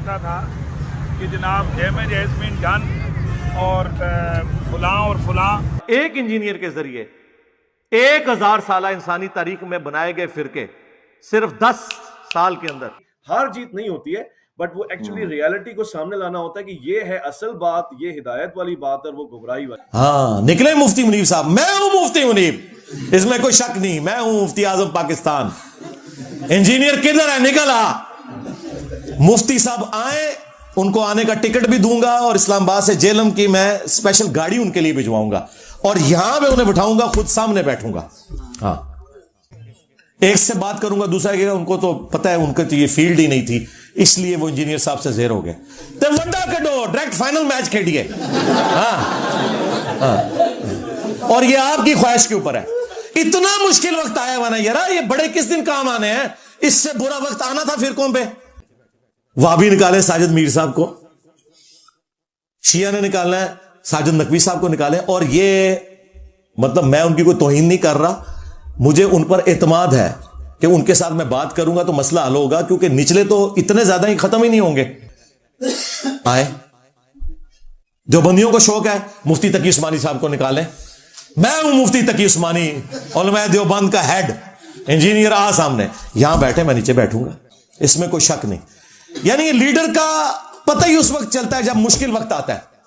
ہوتا تھا کہ جناب ڈیمیج ہیز بین ڈن اور فلاں اور فلاں. ایک انجینئر کے ذریعے 1000 سالہ انسانی تاریخ میں بنائے گئے فرقے صرف 10 سال کے اندر. ہار جیت نہیں ہوتی ہے، بٹ وہ ایکچولی ریالٹی کو سامنے لانا ہوتا ہے کہ یہ ہے اصل بات، یہ ہدایت والی بات اور وہ گمراہی والی. ہاں نکلے مفتی منیب صاحب. میں ہوں مفتی منیب، اس میں کوئی شک نہیں. میں ہوں مفتی اعظم پاکستان. انجینئر کدھر ہے؟ نکل آ. مفتی صاحب آئے، ان کو آنے کا ٹکٹ بھی دوں گا اور اسلام آباد سے جیلم کی میں اسپیشل گاڑی ان کے لیے بھجواؤں گا اور یہاں پہ انہیں بٹھاؤں گا، خود سامنے بیٹھوں گا. ہاں ایک سے بات کروں گا، دوسرا کہ ان کو تو پتہ ہے ان کو تو یہ فیلڈ ہی نہیں تھی، اس لیے وہ انجینئر صاحب سے زیر ہو گئے. تے وڈا کڈو ڈائریکٹ فائنل میچ کھیڈیے. ہاں اور یہ آپ کی خواہش کے اوپر ہے. اتنا مشکل وقت آیا ہوا نا یار، یہ بڑے کس دن کام آنے ہیں. اس سے برا وقت آنا تھا فرقوں پہ. وہابی نکالے ساجد میر صاحب کو، شیعہ نے نکالنا ہے ساجد نقوی صاحب کو نکالے. اور یہ مطلب میں ان کی کوئی توہین نہیں کر رہا، مجھے ان پر اعتماد ہے کہ ان کے ساتھ میں بات کروں گا تو مسئلہ حل ہوگا، کیونکہ نچلے تو اتنے زیادہ ہی ختم ہی نہیں ہوں گے. آئے دیوبندیوں کو شوق ہے مفتی تقی عثمانی صاحب کو نکالیں. میں ہوں مفتی تقی عثمانی، علماء دیوبند کا ہیڈ. انجینئر آ سامنے، یہاں بیٹھے، میں نیچے بیٹھوں گا، اس میں کوئی شک نہیں. یعنی لیڈر کا پتہ ہی اس وقت چلتا ہے جب مشکل وقت آتا ہے.